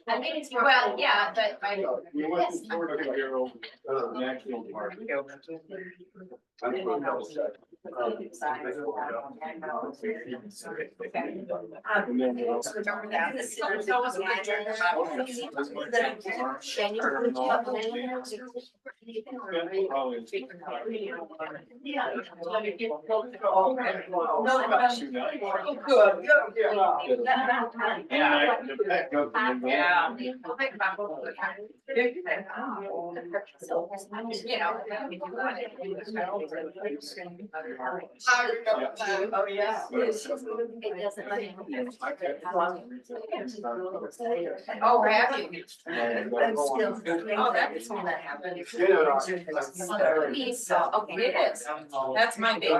I mean, it's well, yeah, but I. We went to Florida here over national park. Oh, yeah. Oh, have you? Oh, that's when that happened. Okay, it is. That's my big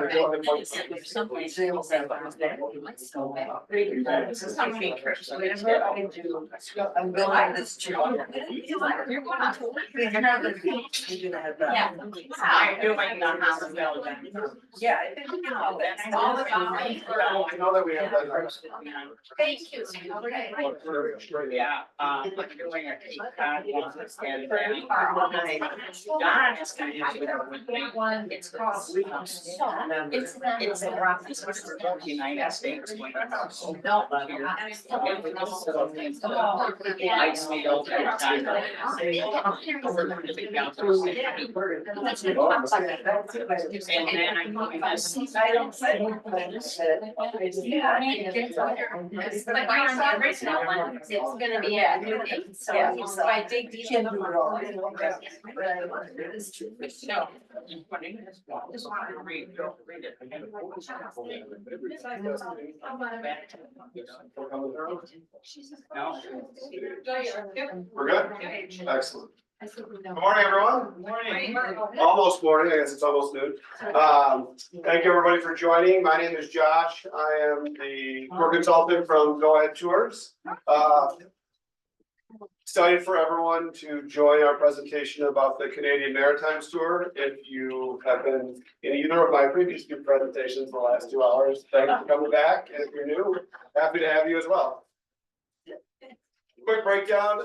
thing. Something trips. I'm going this trip. You're going on. Yeah. I'm doing the house. Yeah. That's all about me. I know that we have that. Thank you. Yeah, like doing a cake one that's getting ready. God, it's gonna have to One, it's called. It's a rock. This was the United States. No. Ice me over that time. And then I'm doing this. It's like the original one, it's gonna be a new thing, so I dig deep in the. No. Just want to read it. We're good? Excellent. Good morning, everyone. Morning. Almost morning, I guess it's almost noon. Thank you, everybody, for joining. My name is Josh. I am the tour consultant from Go Ahead Tours. Excited for everyone to join our presentation about the Canadian Maritimes Tour. If you have been in either of my previous two presentations in the last 2 hours, thank you for coming back. And if you're new, happy to have you as well. Quick breakdown,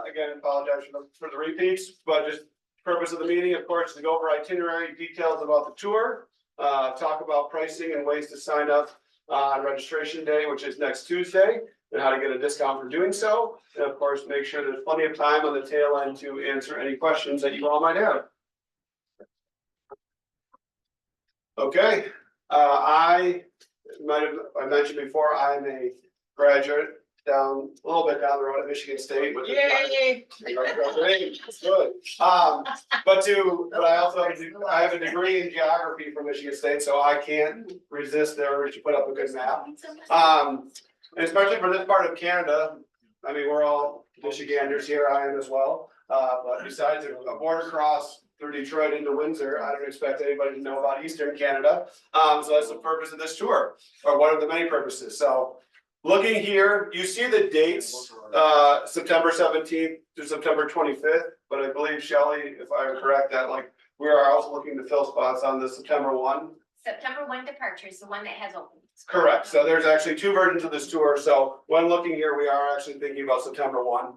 again, apologize for the repeats, but just purpose of the meeting, of course, is to go over itinerary details about the tour, talk about pricing and ways to sign up on registration day, which is next Tuesday, and how to get a discount for doing so. And of course, make sure there's plenty of time on the tail end to answer any questions that you all might have. Okay, I mentioned before, I'm a graduate down a little bit down the road at Michigan State. With Yay! Good. But I also have a degree in geography from Michigan State, so I can't resist the urge to put up a good map. And especially for this part of Canada, I mean, we're all Michiganders here, I am as well. But besides a border cross through Detroit into Windsor, I don't expect anybody to know about Eastern Canada. So that's the purpose of this tour, or one of the many purposes. So looking here, you see the dates, September 17th to September 25th, but I believe Shelley, if I'm correct, that like we are also looking to fill spots on the September 1. September 1 departure is the one that has opened. Correct. So there's actually two versions of this tour. So when looking here, we are actually thinking about September 1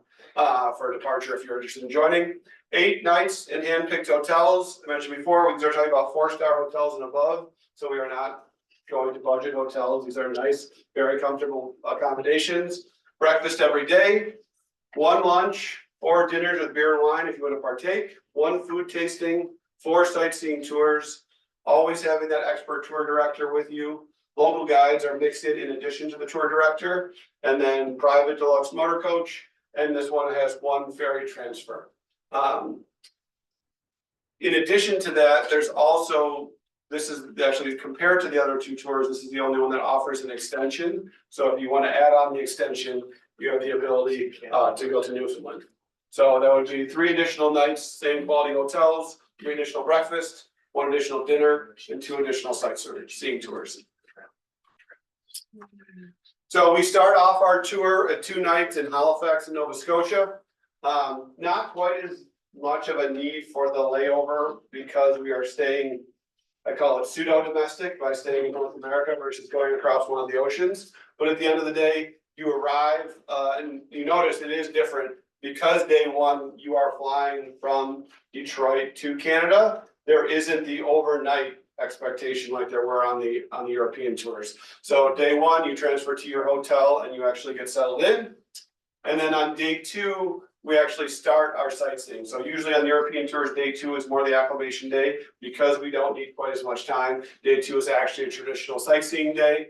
for departure if you're interested in joining. 8 nights in hand-picked hotels. I mentioned before, we are talking about 4-star hotels and above. So we are not going to budget hotels. These are nice, very comfortable accommodations. Breakfast every day, 1 lunch, 4 dinners with beer and wine if you want to partake, 1 food tasting, 4 sightseeing tours, always having that expert tour director with you. Local guides are mixed in addition to the tour director, and then private deluxe motor coach, and this one has 1 ferry transfer. In addition to that, there's also, this is actually compared to the other 2 tours, this is the only one that offers an extension. So if you want to add on the extension, you have the ability to go to Newfoundland. So that would be 3 additional nights, same quality hotels, 3 additional breakfast, 1 additional dinner, and 2 additional sightseeing tours. So we start off our tour at 2 nights in Halifax in Nova Scotia. Not quite as much of a need for the layover because we are staying, I call it pseudo-domestic by staying in North America versus going across one of the oceans. But at the end of the day, you arrive, and you notice it is different because day one, you are flying from Detroit to Canada. There isn't the overnight expectation like there were on the European tours. So day one, you transfer to your hotel and you actually get settled in. And then on day two, we actually start our sightseeing. So usually on the European tours, day two is more the acclimation day because we don't need quite as much time. Day two is actually a traditional sightseeing day,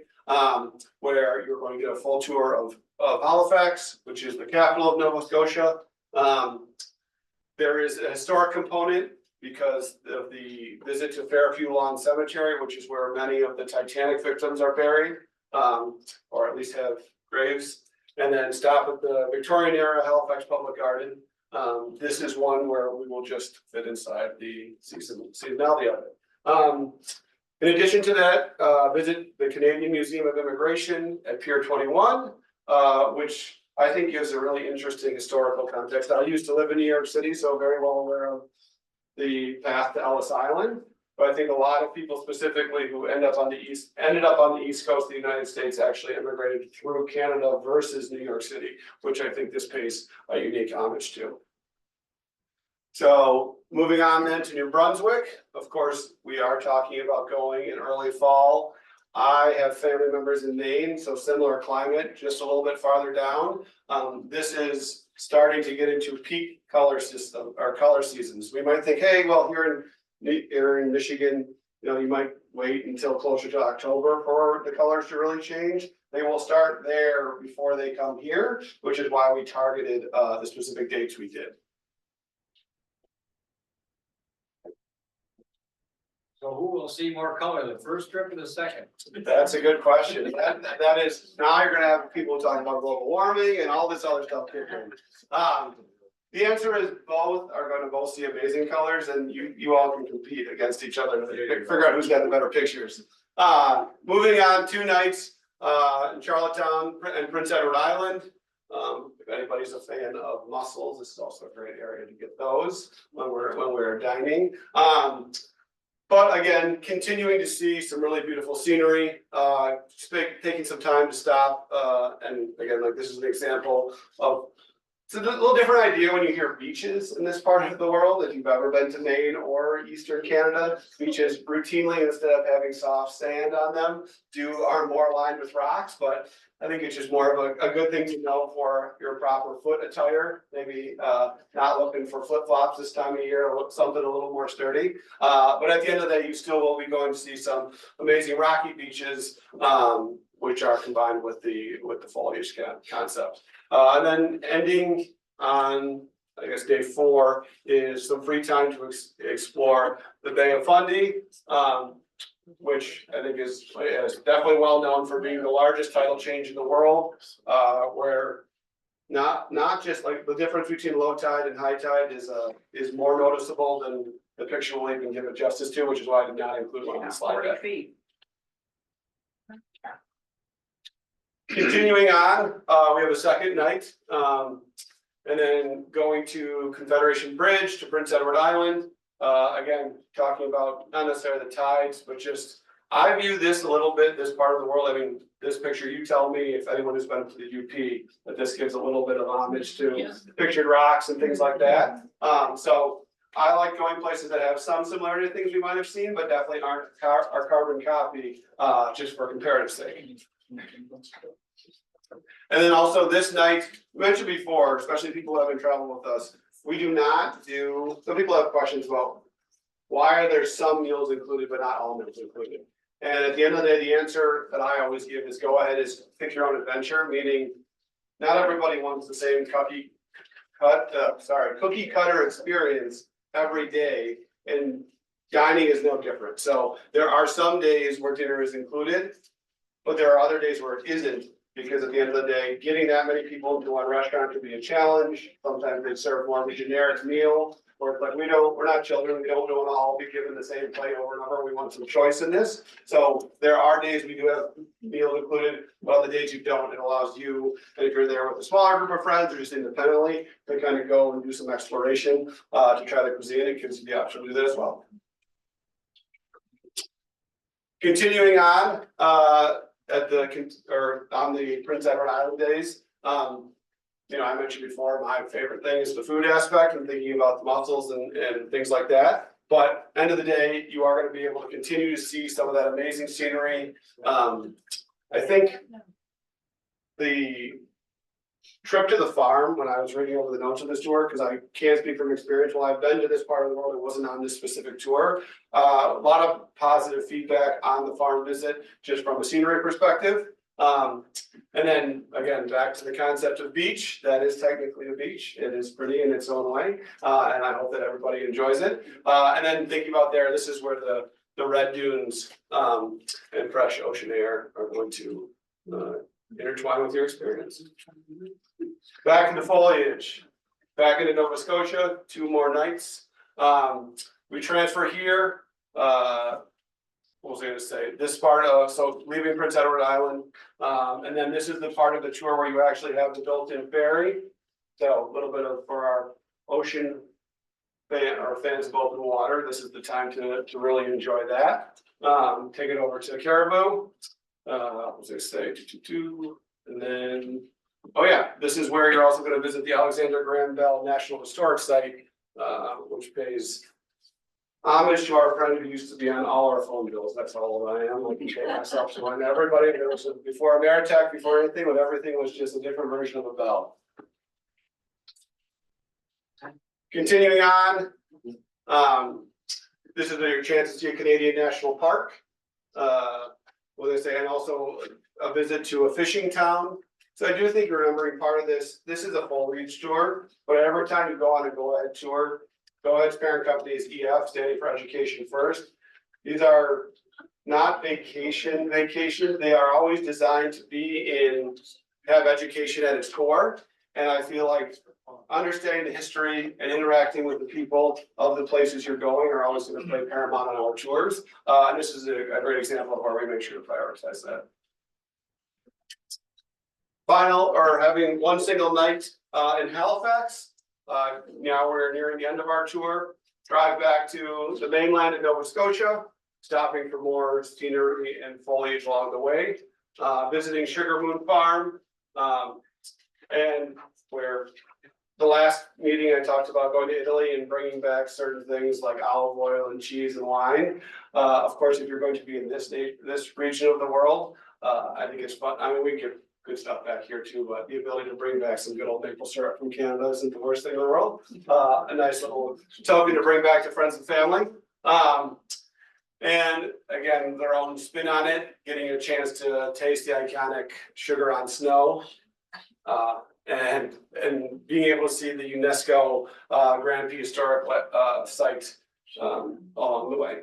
where you're going to get a full tour of Halifax, which is the capital of Nova Scotia. There is a historic component because of the visit to Fairview Lawn Cemetery, which is where many of the Titanic victims are buried, or at least have graves. And then stop at the Victorian era Halifax Public Garden. This is one where we will just fit inside the seasonality of it. In addition to that, visit the Canadian Museum of Immigration at Pier 21, which I think gives a really interesting historical context. I used to live in New York City, so very well aware of the path to Ellis Island. But I think a lot of people specifically who ended up on the east coast of the United States actually immigrated through Canada versus New York City, which I think this pays a unique homage to. So moving on then to New Brunswick, of course, we are talking about going in early fall. I have family members in Maine, so similar climate, just a little bit farther down. This is starting to get into peak color system or color seasons. We might think, hey, well, here in Michigan, you know, you might wait until closer to October for the colors to really change. They will start there before they come here, which is why we targeted the specific dates we did. So who will see more color, the first trip or the second? That's a good question. That is, now you're gonna have people talking about global warming and all this other stuff kicking in. The answer is both are gonna both see amazing colors, and you all can compete against each other to figure out who's got the better pictures. Moving on, 2 nights in Charlottetown and Prince Edward Island. If anybody's a fan of mussels, this is also a great area to get those when we're dining. But again, continuing to see some really beautiful scenery, taking some time to stop, and again, like this is an example of, it's a little different idea when you hear beaches in this part of the world. If you've ever been to Maine or Eastern Canada, beaches routinely, instead of having soft sand on them, are more lined with rocks, but I think it's just more of a good thing to know for your proper foot attire. Maybe not looking for flip flops this time of year, or something a little more sturdy. But at the end of the day, you still will be going to see some amazing rocky beaches, which are combined with the foliage concept. And then ending on, I guess, day 4 is some free time to explore the Bay of Fundy. Which I think is definitely well known for being the largest tidal change in the world, where not just like the difference between low tide and high tide is more noticeable than the picture will even give it justice to, which is why I did not include one on the slide 40 deck. feet. Continuing on, we have a second night, and then going to Confederation Bridge to Prince Edward Island. Again, talking about not necessarily the tides, but just, I view this a little bit, this part of the world. I mean, this picture, you tell me if anyone has been to the UP, that this gives a little bit of homage to pictured rocks and things like that. So I like going places that have some similarity to things we might have seen, but definitely aren't our carbon copy, just for comparative sake. And then also this night, mentioned before, especially people who haven't traveled with us, we do not do, some people have questions about why are there some meals included but not all meals included? And at the end of the day, the answer that I always give is go ahead, is pick your own adventure, meaning not everybody wants the same cookie cutter experience every day, and dining is no different. So there are some days where dinner is included, but there are other days where it isn't. Because at the end of the day, getting that many people into one restaurant could be a challenge. Sometimes they serve more of a generic meal. where it's like, we're not children, we don't want to all be given the same plate over and over, we want some choice in this. So there are days we do have meals included, but on the days you don't, it allows you, and if you're there with a smaller group of friends or just independently, to kind of go and do some exploration, to try the cuisine, it gives you the option to do that as well. Continuing on, on the Prince Edward Island days, I mentioned before, my favorite thing is the food aspect and thinking about the mussels and things like that. But end of the day, you are going to be able to continue to see some of that amazing scenery. I think the trip to the farm, when I was reading over the notes of this tour, because I can't speak from experience, while I've been to this part of the world, it wasn't on this specific tour. A lot of positive feedback on the farm visit, just from a scenery perspective. And then again, back to the concept of beach, that is technically a beach. It is pretty in its own way. And I hope that everybody enjoys it. And then thinking about there, this is where the red dunes, and fresh ocean air are going to, intertwine with your experience. Back in the foliage, back into Nova Scotia, 2 more nights. We transfer here, what was I gonna say, this part of, so leaving Prince Edward Island, and then this is the part of the tour where you actually have the built-in ferry. So a little bit of, for our ocean fans of open water, this is the time to really enjoy that. Take it over to Caribou. What was I say, and then, oh yeah, this is where you're also gonna visit the Alexander Graham Bell National Historic Site, which pays homage to our friend who used to be on all our phone bills. That's how old I am. I can show myself to one. Everybody, there was before Ameritech, before anything, when everything was just a different version of a bell. Continuing on, this is your chance to see a Canadian National Park. What they say, and also a visit to a fishing town. So I do think remembering part of this is a foliage tour, but every time you go on a Go Ahead tour, Go Ahead's parent company is EF, standing for Education First. These are not vacation, they are always designed to have education at its core. And I feel like understanding the history and interacting with the people of the places you're going are always going to play paramount on our tours. And this is a great example of where we make sure to prioritize that. Having one single night in Halifax. Now we're nearing the end of our tour. Drive back to the mainland in Nova Scotia, stopping for more scenery and foliage along the way. Visiting Sugar Moon Farm, and where the last meeting I talked about going to Italy and bringing back certain things like olive oil and cheese and wine. Of course, if you're going to be in this region of the world, I think it's fun. I mean, we get good stuff back here too, but the ability to bring back some good old maple syrup from Canada isn't the worst thing in the world. A nice little token to bring back to friends and family. And again, their own spin on it, getting a chance to taste the iconic sugar on snow. And being able to see the UNESCO Grand Prehistoric site along the way.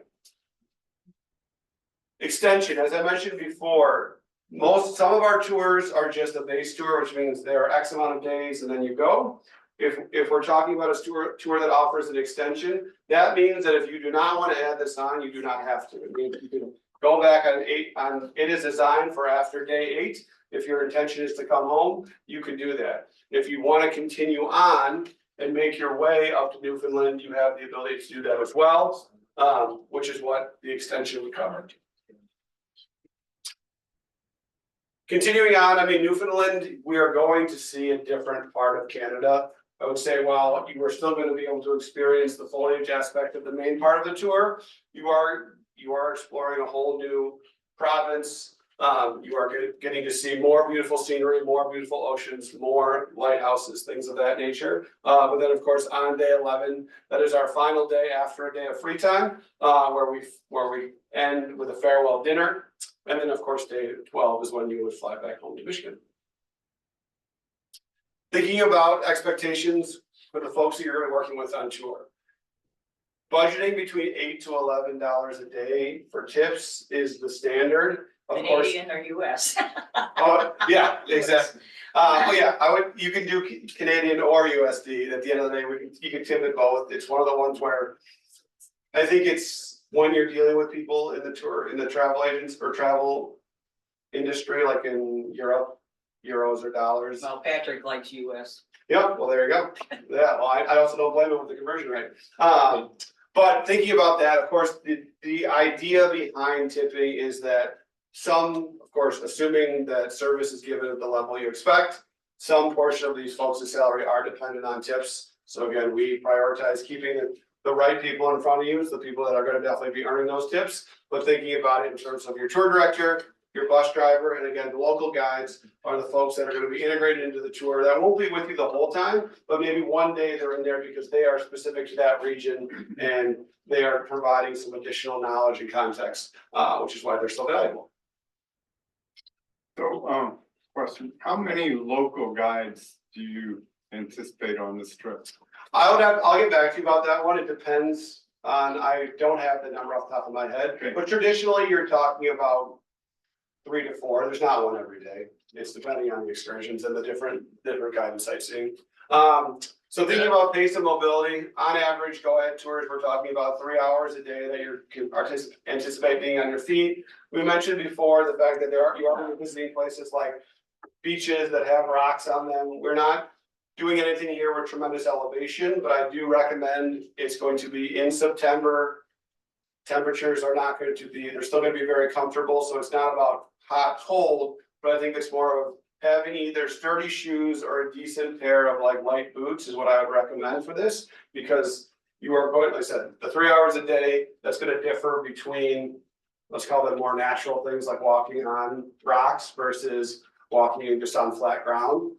Extension, as I mentioned before, some of our tours are just a base tour, which means there are X amount of days and then you go. If we're talking about a tour that offers an extension, that means that if you do not want to add this on, you do not have to. It means you can go back on it is designed for after day 8. If your intention is to come home, you can do that. If you want to continue on and make your way up to Newfoundland, you have the ability to do that as well, which is what the extension would cover. Continuing on, I mean, Newfoundland, we are going to see a different part of Canada. I would say while you are still going to be able to experience the foliage aspect of the main part of the tour, you are exploring a whole new province. You are getting to see more beautiful scenery, more beautiful oceans, more lighthouses, things of that nature. But then, of course, on day 11, that is our final day after a day of free time, where we end with a farewell dinner. And then, of course, day 12 is when you would fly back home to Michigan. Thinking about expectations for the folks that you're going to be working with on tour. Budgeting between $8 to $11 a day for tips is the standard. of course. Canadian or US. Oh, yeah, exactly. Yeah, you can do Canadian or USD. At the end of the day, you can tip it both. It's one of the ones where I think it's when you're dealing with people in the travel agents or travel industry, like in Europe, euros or dollars. Well, Patrick likes US. Yep, well, there you go. Yeah, well, I also don't blame him with the conversion rate. But thinking about that, of course, the idea behind tipping is that some, of course, assuming that service is given at the level you expect, some portion of these folks' salary are dependent on tips. So again, we prioritize keeping the right people in front of you, the people that are gonna definitely be earning those tips, but thinking about it in terms of your tour director, your bus driver, and again, the local guides are the folks that are gonna be integrated into the tour. That won't be with you the whole time, but maybe one day they're in there because they are specific to that region and they are providing some additional knowledge and context, which is why they're so valuable. So, question, how many local guides do you anticipate on this trip? I'll get back to you about that one. It depends on, I don't have the number off the top of my head, Okay. but traditionally you're talking about 3 to 4. There's not one every day. It's depending on the excursions and the different guidance sightseeing. So thinking about pace and mobility, on average, go ahead tours, we're talking about 3 hours a day that you can anticipate being on your feet. We mentioned before the fact that you are visiting places like beaches that have rocks on them. We're not doing anything here with tremendous elevation, but I do recommend it's going to be in September. Temperatures are not going to be, they're still gonna be very comfortable, so it's not about hot, cold, but I think it's more of having either sturdy shoes or a decent pair of like light boots is what I would recommend for this, because you are going, like I said, the 3 hours a day, that's gonna differ between, let's call them more natural things like walking on rocks versus walking just on flat ground.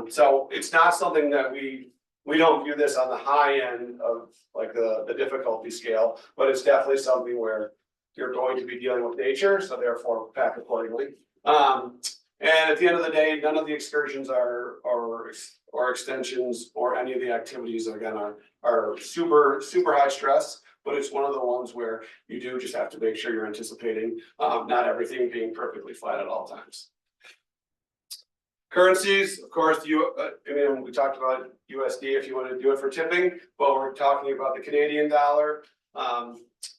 So it's not something that we don't view this on the high end of like the difficulty scale, but it's definitely something where you're going to be dealing with nature, so therefore pack accordingly. And at the end of the day, none of the excursions or extensions or any of the activities again are super high stress, but it's one of the ones where you do just have to make sure you're anticipating not everything being perfectly flat at all times. Currencies, of course, we talked about USD if you want to do it for tipping, but we're talking about the Canadian dollar.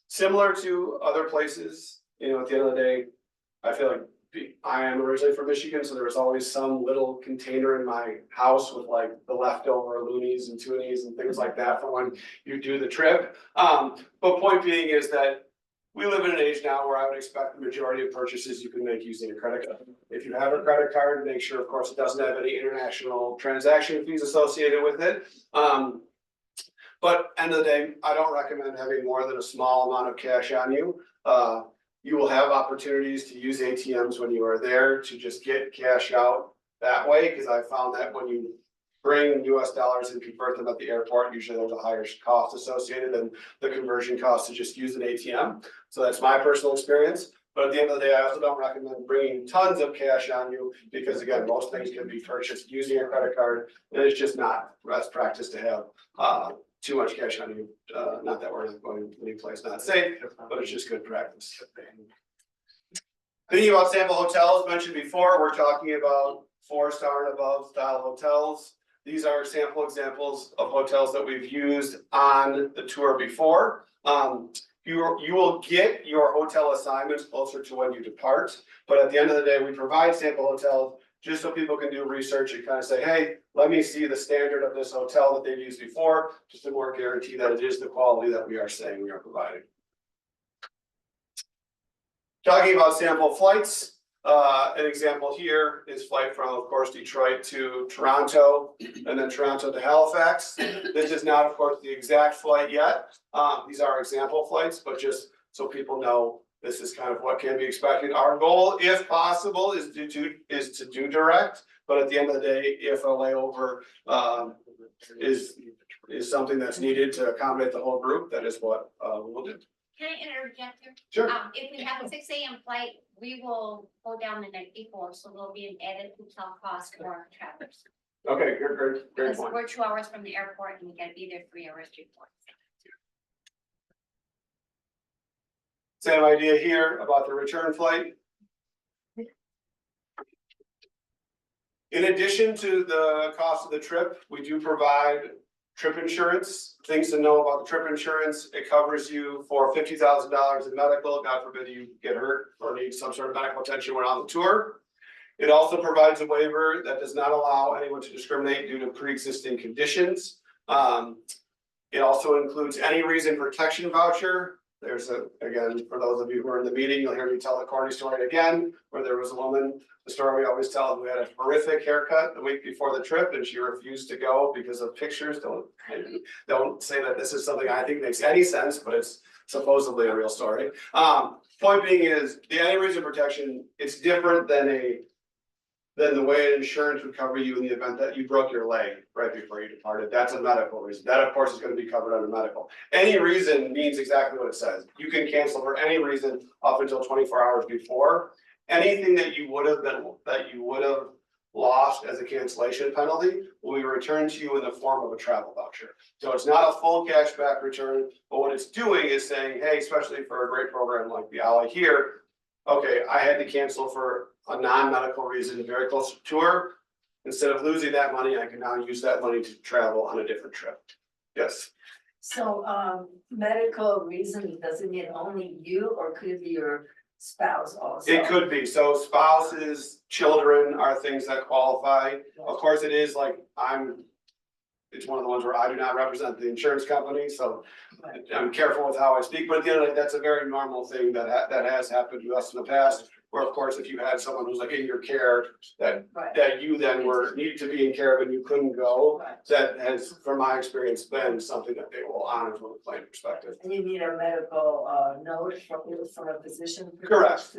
Similar to other places, at the end of the day, I feel like I am originally from Michigan, so there was always some little container in my house with like the leftover loonies and toonies and things like that for when you do the trip. But point being is that we live in an age now where I would expect the majority of purchases you can make using a credit card. If you have a credit card, make sure, of course, it doesn't have any international transaction fees associated with it. But end of the day, I don't recommend having more than a small amount of cash on you. You will have opportunities to use ATMs when you are there to just get cash out that way, because I found that when you bring US dollars and convert them at the airport, usually there's a higher cost associated than the conversion cost to just use an ATM. So that's my personal experience. But at the end of the day, I also don't recommend bringing tons of cash on you because again, most things can be purchased using a credit card. And it's just not best practice to have too much cash on you. Not that we're not going to any place not safe, but it's just good practice. Thinking about sample hotels mentioned before, we're talking about 4-star and above style hotels. These are sample examples of hotels that we've used on the tour before. You will get your hotel assignments closer to when you depart, but at the end of the day, we provide sample hotels just so people can do research and kind of say, hey, let me see the standard of this hotel that they've used before, just to more guarantee that it is the quality that we are saying we are providing. Talking about sample flights, an example here is flight from, of course, Detroit to Toronto and then Toronto to Halifax. This is not, of course, the exact flight yet. These are example flights, but just so people know, this is kind of what can be expected. Our goal, if possible, is to do direct, but at the end of the day, if a layover is something that's needed to accommodate the whole group, that is what we will do. Can I interject here? Sure. If we have a 6 a.m. flight, we will go down the night before, so there'll be an added hotel cost for our travelers. Okay, great Because point. we're 2 hours from the airport and we gotta be there 3 hours before. Same idea here about the return flight. In addition to the cost of the trip, we do provide trip insurance. Things to know about the trip insurance, it covers you for $50,000 in medical, God forbid you get hurt or need some sort of medical attention when on the tour. It also provides a waiver that does not allow anyone to discriminate due to pre-existing conditions. It also includes any reason protection voucher. There's again, for those of you who are in the meeting, you'll hear me tell the corny story again, where there was a woman, the story we always tell, who had a horrific haircut the week before the trip and she refused to go because of pictures. Don't say that this is something I think makes any sense, but it's supposedly a real story. Point being is the any reason protection, it's different than the way insurance would cover you in the event that you broke your leg right before you departed. That's a medical reason. That, of course, is going to be covered under medical. Any reason means exactly what it says. You can cancel for any reason up until 24 hours before. Anything that you would have lost as a cancellation penalty will be returned to you in the form of a travel voucher. So it's not a full cashback return, but what it's doing is saying, hey, especially for a great program like the Alley here, okay, I had to cancel for a non-medical reason, very close to tour. Instead of losing that money, I can now use that money to travel on a different trip. Yes. So, medical reason, does it mean only you or could it be your spouse also? It could be. So spouses, children are things that qualify. Of course, it is like it's one of the ones where I do not represent the insurance company, so I'm careful with how I speak, but at the end of the day, that's a very normal thing that has happened to us in the past. Where of course, if you had someone who's like in your care that you then needed to be in care of and you couldn't go, that has, from my experience, been something that they will honor from a claim perspective. And you need a medical note from a physician. Correct.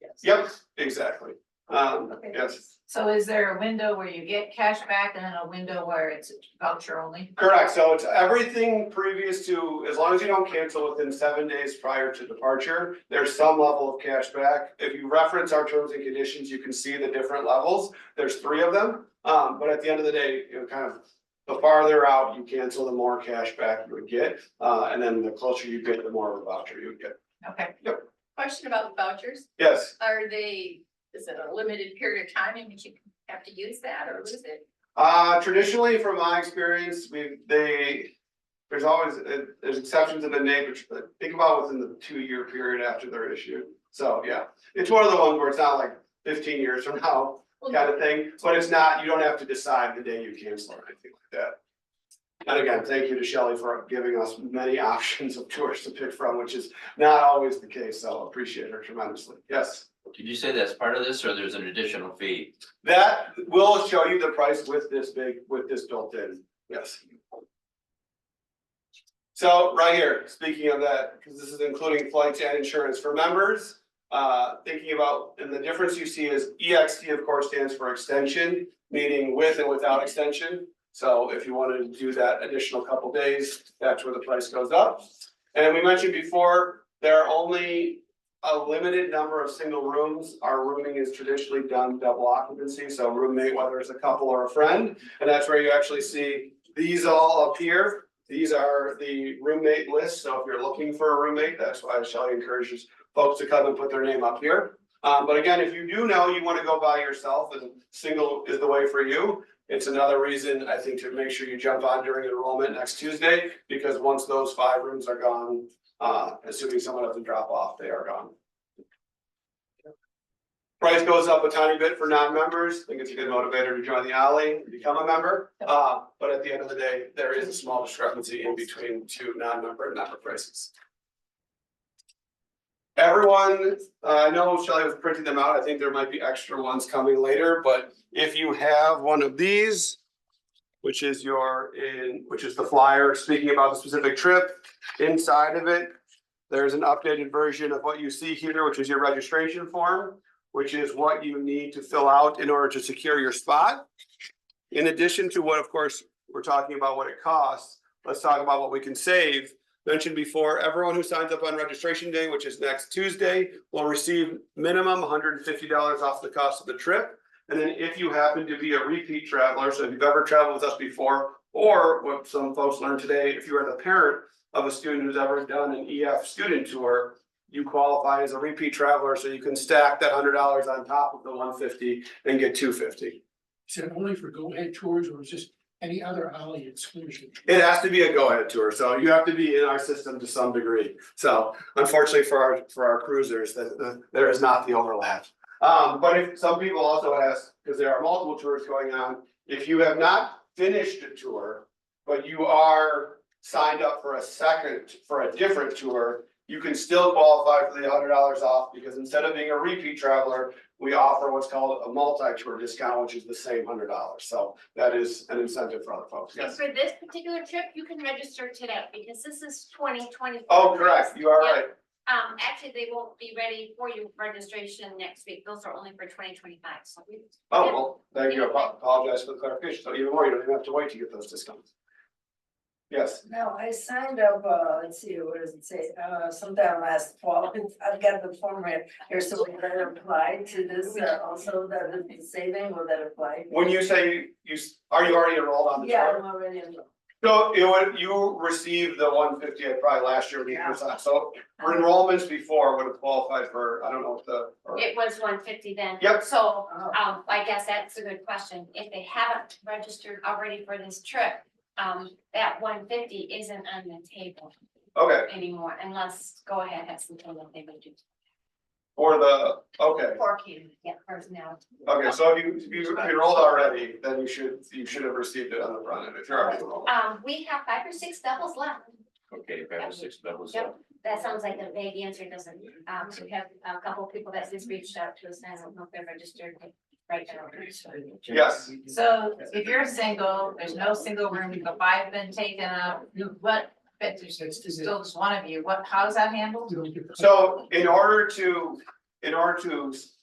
Yes. Yep, exactly. Okay. Yes. So is there a window where you get cash back and then a window where it's voucher only? Correct, so it's everything previous to, as long as you don't cancel within 7 days prior to departure, there's some level of cash back. If you reference our terms and conditions, you can see the different levels. There's 3 of them, but at the end of the day, kind of the farther out you cancel, the more cash back you would get. And then the closer you get, the more of a voucher you would get. Okay. Question about the vouchers, Yes, is it a limited period of time in which you have to use that or lose it? traditionally, from my experience, there's always, there's exceptions have been made, but think about within the 2-year period after they're issued. So, yeah, it's one of the ones where it's not like 15 years from now kind of thing, but it's not, you don't have to decide the day you cancel or anything like that. And again, thank you to Shelley for giving us many options of tours to pick from, which is not always the case, so I appreciate her tremendously. Yes. Did you say that's part of this, or there's an additional fee? That will show you the price with this built in, yes. So right here, speaking of that, because this is including flights and insurance for members, thinking about, and the difference you see is EXT, of course, stands for extension, meaning with and without extension. So if you wanted to do that additional couple days, that's where the price goes up. And we mentioned before, there are only a limited number of single rooms. Our rooming is traditionally done double occupancy, so roommate, whether it's a couple or a friend, and that's where you actually see these all up here. These are the roommate list, so if you're looking for a roommate, that's why Shelley encourages folks to come and put their name up here. But again, if you do know you want to go by yourself and single is the way for you, it's another reason I think to make sure you jump on during enrollment next Tuesday, because once those 5 rooms are gone, assuming someone doesn't drop off, they are gone. Price goes up a tiny bit for non-members. I think it's a good motivator to join the Alley and become a member. But at the end of the day, there is a small discrepancy in between 2 non-member and member prices. Everyone, I know Shelley was printing them out. I think there might be extra ones coming later, but if you have one of these, which is the flyer speaking about the specific trip, inside of it, there's an updated version of what you see here, which is your registration form, which is what you need to fill out in order to secure your spot. In addition to what, of course, we're talking about what it costs, let's talk about what we can save. Mentioned before, everyone who signs up on registration day, which is next Tuesday, will receive minimum $150 off the cost of the trip. And then if you happen to be a repeat traveler, so if you've ever traveled with us before, or what some folks learned today, if you are the parent of a student who's ever done an EF student tour, you qualify as a repeat traveler, so you can stack that $100 on top of the $150 and get $250. Is it only for go-ahead tours or is this any other alley exclusion? It has to be a go-ahead tour, so you have to be in our system to some degree. So unfortunately for our cruisers, there is not the overlap. But if some people also ask, because there are multiple tours going on, if you have not finished a tour, but you are signed up for a different tour, you can still qualify for the $100 off, because instead of being a repeat traveler, we offer what's called a multi-tour discount, which is the same $100. So that is an incentive for other folks. And Yes. for this particular trip, you can register today because this is 2020. Oh, correct. You are Yeah. right. Actually, they won't be ready for your registration next week. Those are only for 2025, so. Oh, well, thank you. I apologize for the clarification. So even more, you don't even have to wait to get those discounts. Yes. No, I signed up, let's see, what does it say, sometime last fall, I've got the form right here, so will that apply to this, also, that the saving, will that apply? When you say are you already enrolled on the Yeah, tour? I'm already enrolled. So you received the 150 probably last year when you first signed. So for enrollments before would have qualified for, I don't know what It was 150 then. Yep. So, Oh. I guess that's a good question. If they haven't registered already for this trip, that 150 isn't on the table Okay, anymore unless Go Ahead has something that they would do. okay, For Canada, yeah, personnel. okay, so if you enrolled already, then you should have received it on the front end if you're already enrolled. We have 5 or 6 doubles left. Okay, 5 or 6 doubles. Yep. That sounds like a vague answer, doesn't, we have a couple of people that just reached out to us, and I don't know if they're registered right now. Yes, So if you're single, there's no single room, the 5 been taken up, what, but there's still just one of you, how's that handled? You don't get the- so in order to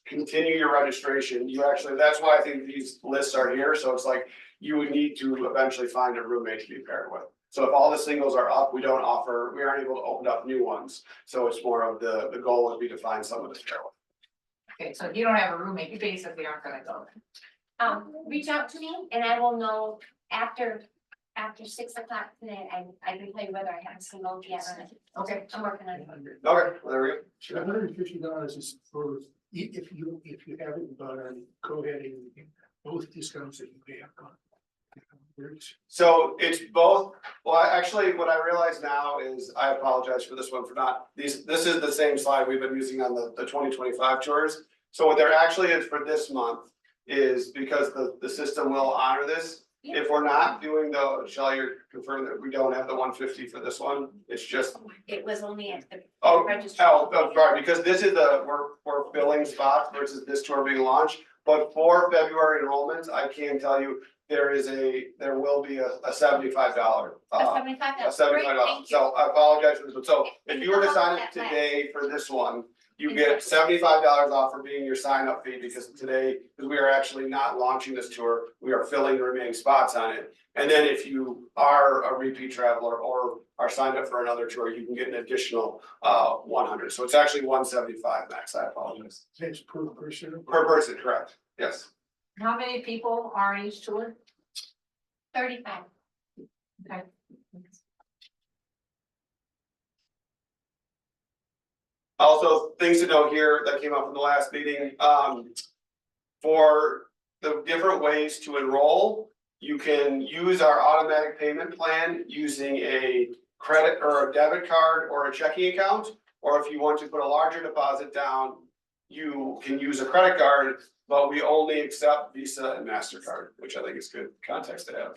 continue your registration, you actually, that's why I think these lists are here, so it's like you would need to eventually find a roommate to be paired with. So if all the singles are up, we aren't able to open up new ones, so it's more of the goal would be to find someone to pair with. Okay, so if you don't have a roommate, you basically aren't gonna go. Reach out to me and I will know after 6 o'clock today, I can tell you whether I have a single yet or not. Okay. I'm working on it. Okay, well, there we go. $150 is for, if you haven't gone on, go ahead and both discounts that you may have gone. So it's both, well, actually, what I realize now is, I apologize for this one for not, this is the same slide we've been using on the 2025 tours. So what there actually is for this month is because the system will honor this. If we're not doing Shelley, you're confirming that we don't have the 150 for this one, it's just. It was only at the Oh, registration. sorry, because this is we're filling spots versus this tour being launched. But for February enrollments, I can tell you, there will be a $75. $75. A $75. So I apologize for this, but so if you were to sign up today for this one, you get $75 off for being your sign up fee, because we are actually not launching this tour, we are filling the remaining spots on it. And then if you are a repeat traveler or are signed up for another tour, you can get an additional 100. So it's actually 175 max. I apologize. That's per person. Per person, correct? Yes. How many people are on each tour? 35. Okay. Also, things to note here that came up in the last meeting, for the different ways to enroll, you can use our automatic payment plan using a credit or a debit card or a checking account. Or if you want to put a larger deposit down, you can use a credit card, but we only accept Visa and MasterCard, which I think is good context to have.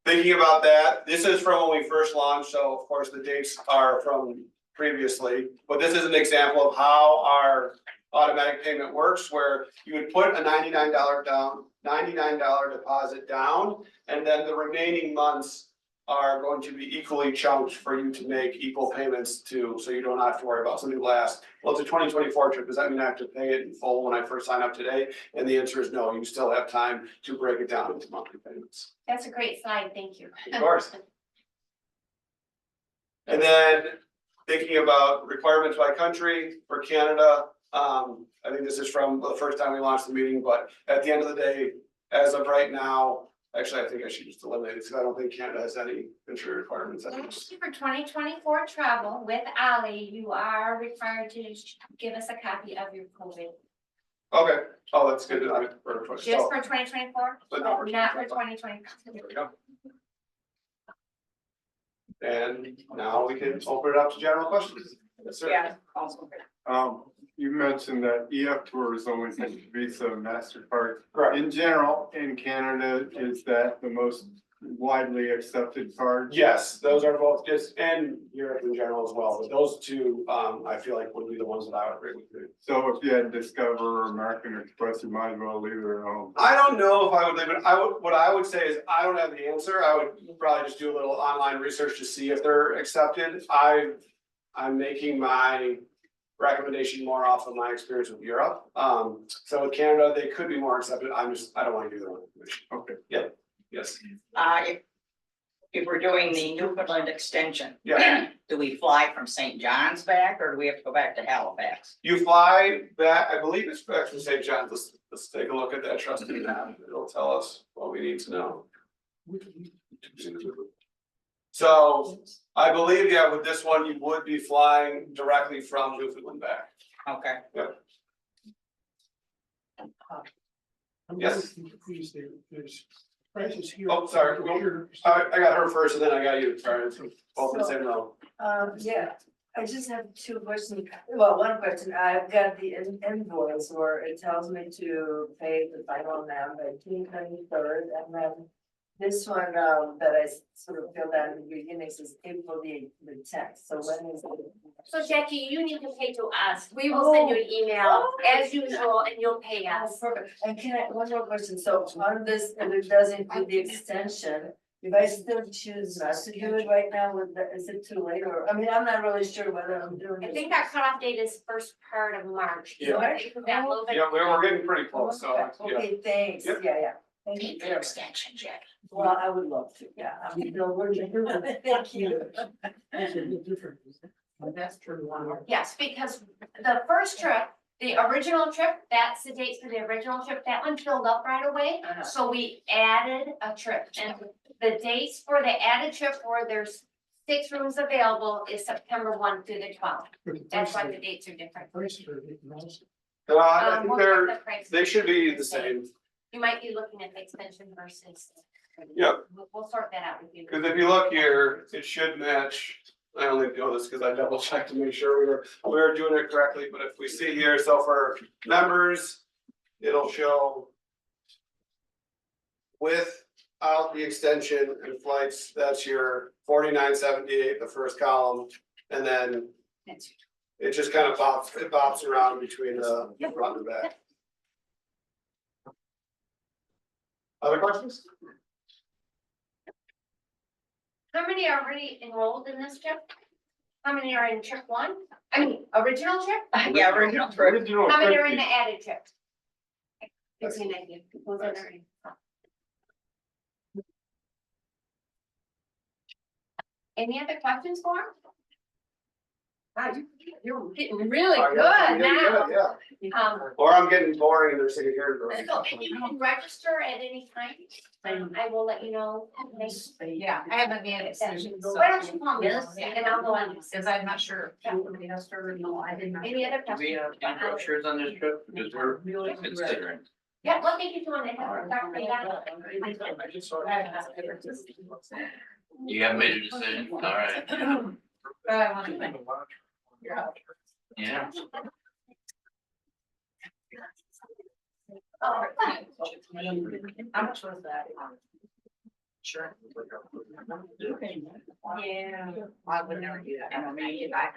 Thinking about that, this is from when we first launched, so of course the dates are from previously, but this is an example of how our automatic payment works, where you would put a $99 deposit down, and then the remaining months are going to be equally chunked for you to make equal payments to, so you don't have to worry about something last. Well, it's a 2024 trip, does that mean I have to pay it in full when I first sign up today? And the answer is no, you still have time to break it down into monthly payments. That's a great slide, thank you. Of course. And then thinking about requirements by country for Canada, I think this is from the first time we launched the meeting, but at the end of the day, as of right now, actually, I think I should just eliminate it because I don't think Canada has any country requirements. I think Actually, for 2024 travel with Ally, you are required to give us a copy of your COVID Okay, oh, that's good, for, Just for 2024, But but not not for for 2025. there we go. And now we can open it up to general questions. Yes, sir. Yeah. Also. You mentioned that EF Tours only takes Visa, MasterCard. Correct. In general, in Canada, is that the most widely accepted card? Yes, those are both just, and Europe in general as well, but those two, I feel like would be the ones that I would agree with you. So if you had Discover or American Express, you might as well leave it at home. I don't know if I would leave it, what I would say is, I don't have the answer, I would probably just do a little online research to see if they're accepted. I'm making my recommendation more off of my experience with Europe. So with Canada, they could be more accepted, I don't wanna give them information. Okay. Yes, If we're doing the Newfoundland extension. Yeah. Do we fly from St. John's back, or do we have to go back to Halifax? you fly back, I believe it's back from St. John's, let's take a look at that trusty map, it'll tell us what we need to know. So, I believe, yeah, with this one, you would be flying directly from Newfoundland back. Okay. I'm Yes. really confused there. There's prices here. Oh, sorry. Here. I got her first and then I got you, sorry, it's both in the same row. Yeah, I just have two questions, well, one question, I've got the invoice where it tells me to pay the final amount by June 23rd, and then. This one, that I sort of filled out in the beginning says April the 10th, so when is it? So Jackie, you need to pay to us. We will send you an email Oh. as usual and you'll pay Oh, us. perfect, and can I, one more question, so on this, if it does include the extension, if I still choose not to do it right now, is it too late, or, I mean, I'm not really sure whether I'm doing I it. think our cutoff date is first part of March. Yeah. So I think that little bit- Yeah, we're getting pretty close, so, yeah. Okay, thanks, Yep. yeah. Thank you. Your extension, Jackie. Well, I would love to, yeah, I'm still working, thank you. That's a bit different. That's true. Yes, because the first trip, the original trip, that's the dates for the original trip, that one filled up right away. Uh-huh. So we added a trip, and the dates for the added trip where there's 6 rooms available is September 1 through the 12th. That's why the dates are different. Prices are different also. I think We'll get the prices. they should be the same, You might be looking at the extension versus. Yep. We'll sort that out with you. cause if you look here, it should match. I only know this because I double checked to make sure we were doing it correctly, but if we see here, so for members, it'll show. Without the extension and flights, that's your 49.78, the first column, and then. It just kind of bops around between the front and back. Other questions? How many are already enrolled in this trip? How many are in trip 1? I mean, original trip? Yeah, original trip. How many are in the added trip? Gives me an idea. Who's in there? Any other questions for him? Wow, you're getting really Oh, good yeah, now. yeah. Or I'm getting boring and they're sitting here. So if you can register at any time, I will let you know. Yeah, I haven't made a decision. Why don't you call me and I'll go on. Because I'm not sure. Any other Do we questions? have any brochures on this trip? Because we're considering. Yeah, what made you doing it? Dr. You haven't made a decision? All right. Yeah. Oh, How much was that? Sure. Yeah. I would never do that. I mean, if I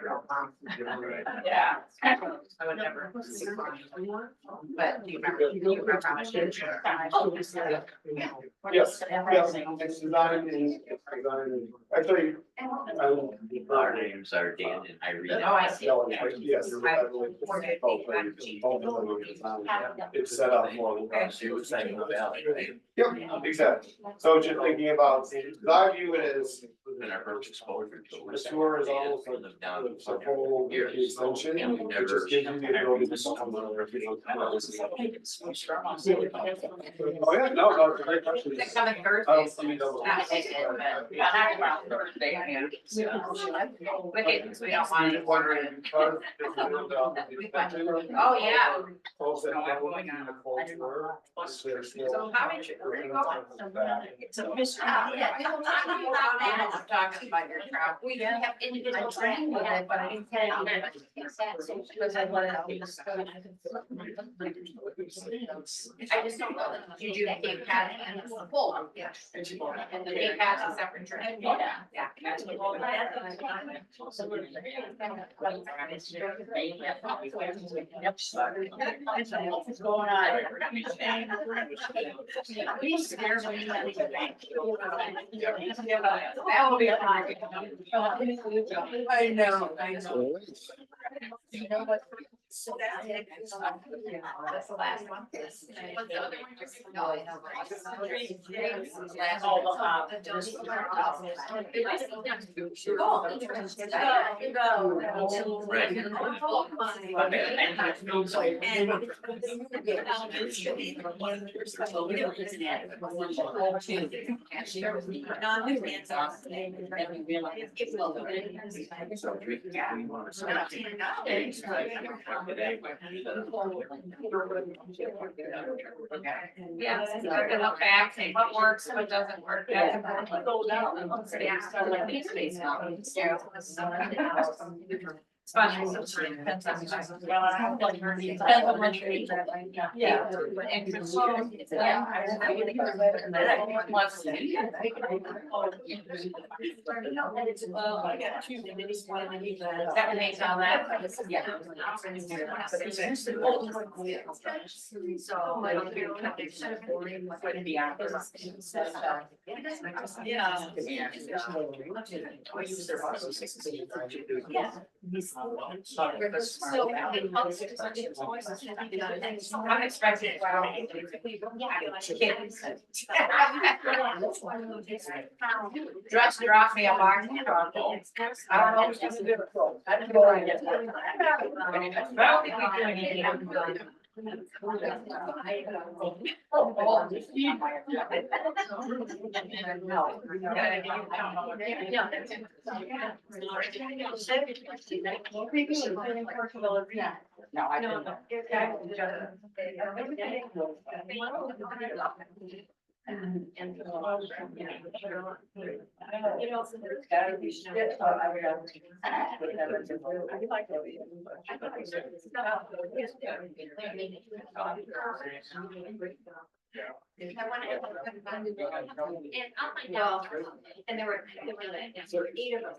yeah. I would never. But do you remember how much? Oh, Yes, yes, it's designed in, actually. Our names are Dan and Irene. Oh, I see. Yes. It's set up for. So you would say the valley, right? Yep, exactly. So just thinking about, I view it as And our first exposure to. the tour is almost like Live down in a whole extension. And we It never. just gives you the ability to come over if you don't come over. Oh, yeah, no, it's a great question. Is it coming Thursday? Let me double. Not taking it, but- Thursday. yeah. Okay, so we don't want Just wondering, because if we moved out, Oh, yeah. folks that No, I'm don't going need on. the quotes were, is there still- So how did you, where are you going? It's a mystery. Yeah, we don't talk about that. I'm talking about your travel. We do have individual training with it, but I didn't tell you that. Because I wanted to. I just don't know that you do the Cape Cod and the full one, yeah. And the Cape Cod's a separate trip. Yeah. What's going on? We scared when you had to get back. That will be a fun. I know. You know what? So that's it. That's the last one. What's the other one? No, I know. Yeah, so I can look back and what works, what doesn't work. Yeah. It's fun. Depends on yeah. That makes all that. Yeah. So I don't feel like it's so boring, like what the hours. Yeah. Yeah. So, I'm expecting, wow. Just drop me a box. I don't know. It's difficult. I don't know. I don't think we do anything. No, I don't. You know, there's gotta be shit, so I would have. I like And I'll find out. And there were 8 of us.